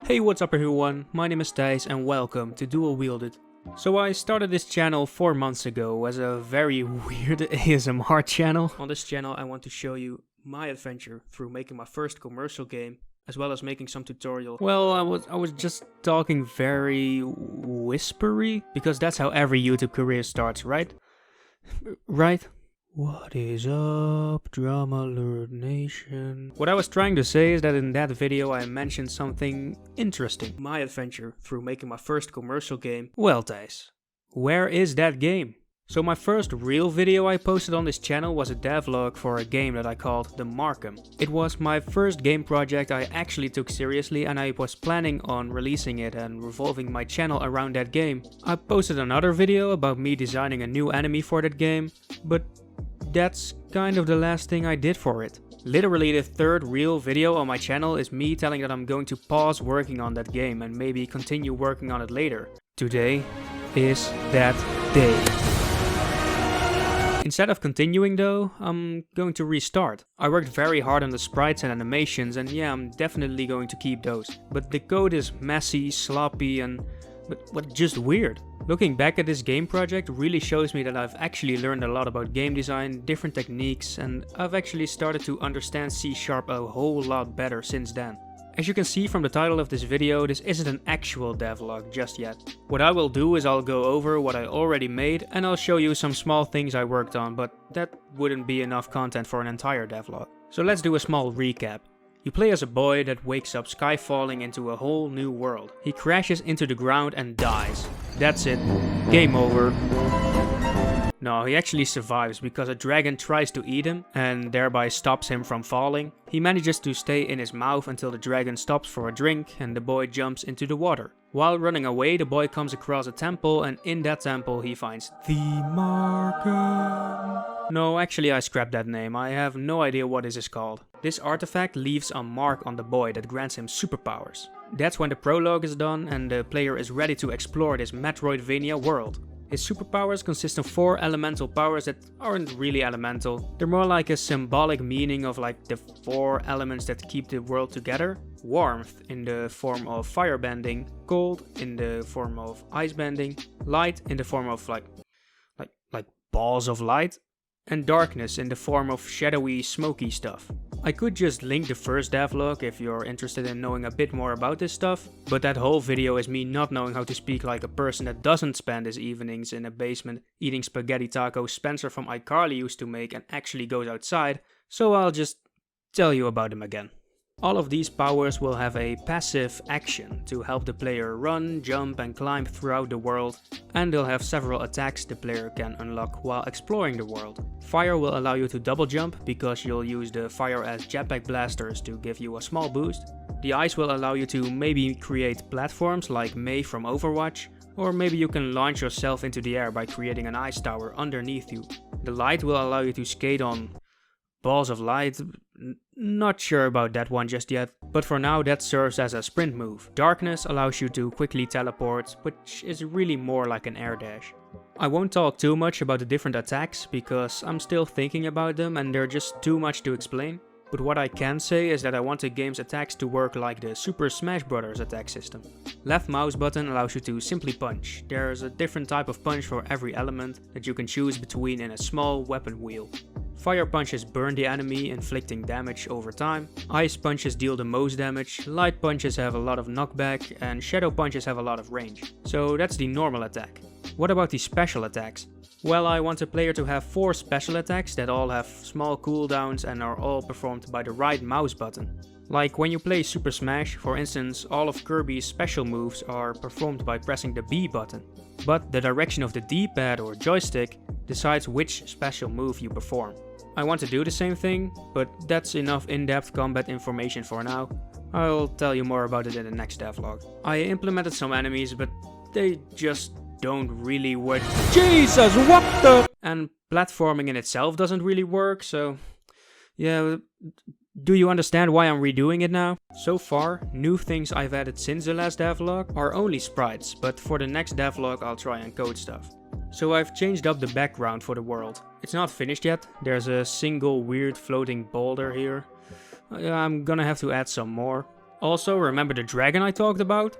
Hey, what's up everyone, my name is Thijs and welcome to DualWielded. So I started this channel 4 months ago as a very weird ASMR channel. On this channel I want to show you my adventure through making my first commercial game, as well as making some tutorials. Well, I was just talking very whispery, because that's how every YouTube career starts, right? Right? What is up, Drama Alert Nation? What I was trying to say is that in that video I mentioned something interesting. My adventure through making my first commercial game. Well, Thijs, where is that game? So my first real video I posted on this channel was a devlog for a game that I called The Markham. It was my first game project I actually took seriously, and I was planning on releasing it and revolving my channel around that game. I posted another video about me designing a new enemy for that game, but that's kind of the last thing I did for it. Literally the third real video on my channel is me telling that I'm going to pause working on that game and maybe continue working on it later. Today is that day. Instead of continuing though, I'm going to restart. I worked very hard on the sprites and animations, and yeah, I'm definitely going to keep those. But the code is messy, sloppy but just weird. Looking back at this game project really shows me that I've actually learned a lot about game design, different techniques, and I've actually started to understand C# a whole lot better since then. As you can see from the title of this video, this isn't an actual devlog just yet. What I will do is I'll go over what I already made and I'll show you some small things I worked on, but that wouldn't be enough content for an entire devlog. So let's do a small recap. You play as a boy that wakes up sky falling into a whole new world. He crashes into the ground and dies. That's it. Game over. No, he actually survives because a dragon tries to eat him and thereby stops him from falling. He manages to stay in his mouth until the dragon stops for a drink and the boy jumps into the water. While running away, the boy comes across a temple, and in that temple he finds the Markham. No, actually I scrapped that name, I have no idea what this is called. This artifact leaves a mark on the boy that grants him superpowers. That's when the prologue is done and the player is ready to explore this Metroidvania world. His superpowers consist of 4 elemental powers that aren't really elemental. They're more like a symbolic meaning of like the 4 elements that keep the world together. Warmth in the form of firebending, cold in the form of icebending, light in the form of like balls of light, and darkness in the form of shadowy, smoky stuff. I could just link the first devlog if you're interested in knowing a bit more about this stuff, but that whole video is me not knowing how to speak like a person that doesn't spend his evenings in a basement eating spaghetti tacos Spencer from iCarly used to make and actually goes outside, so I'll just tell you about them again. All of these powers will have a passive action to help the player run, jump and climb throughout the world, and they'll have several attacks the player can unlock while exploring the world. Fire will allow you to double jump because you'll use the fire as jetpack blasters to give you a small boost. The ice will allow you to maybe create platforms like Mei from Overwatch, or maybe you can launch yourself into the air by creating an ice tower underneath you. The light will allow you to skate on balls of light. Not sure about that one just yet, but for now that serves as a sprint move. Darkness allows you to quickly teleport, which is really more like an air dash. I won't talk too much about the different attacks because I'm still thinking about them and they're just too much to explain. But what I can say is that I want the game's attacks to work like the Super Smash Bros. Attack system. Left mouse button allows you to simply punch. There's a different type of punch for every element that you can choose between in a small weapon wheel. Fire punches burn the enemy, inflicting damage over time. Ice punches deal the most damage, light punches have a lot of knockback, and shadow punches have a lot of range. So that's the normal attack. What about the special attacks? Well, I want the player to have 4 special attacks that all have small cooldowns and are all performed by the right mouse button. Like when you play Super Smash, for instance, all of Kirby's special moves are performed by pressing the B button. But the direction of the D-pad or joystick decides which special move you perform. I want to do the same thing, but that's enough in-depth combat information for now. I'll tell you more about it in the next devlog. I implemented some enemies, but they just don't really work. Jesus, what the? And platforming in itself doesn't really work, so yeah, do you understand why I'm redoing it now? So far, new things I've added since the last devlog are only sprites, but for the next devlog I'll try and code stuff. So I've changed up the background for the world. It's not finished yet, there's a single weird floating boulder here. I'm gonna have to add some more. Also, remember the dragon I talked about?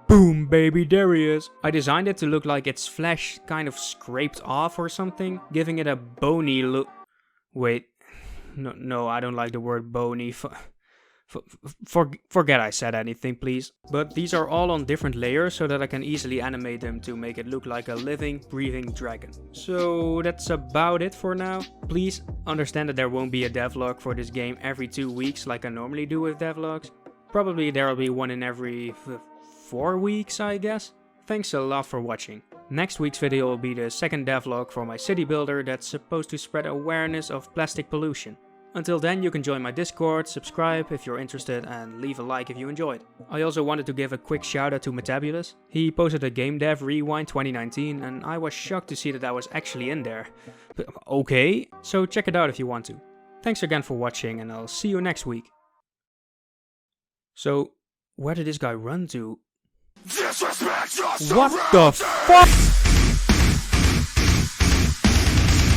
Boom, baby, there he is. I designed it to look like its flesh kind of scraped off or something, giving it a bony look. Wait, no, I don't like the word bony. Forget I said anything, please. But these are all on different layers so that I can easily animate them to make it look like a living, breathing dragon. So that's about it for now. Please understand that there won't be a devlog for this game every 2 weeks like I normally do with devlogs. Probably there'll be one in every 4 weeks, I guess. Thanks a lot for watching. Next week's video will be the second devlog for my city builder that's supposed to spread awareness of plastic pollution. Until then, you can join my Discord, subscribe if you're interested, and leave a like if you enjoyed. I also wanted to give a quick shout out to Metabulous. He posted a Game Dev Rewind 2019 and I was shocked to see that I was actually in there. But, okay, so check it out if you want to. Thanks again for watching and I'll see you next week. So, where did this guy run to? What the fuck?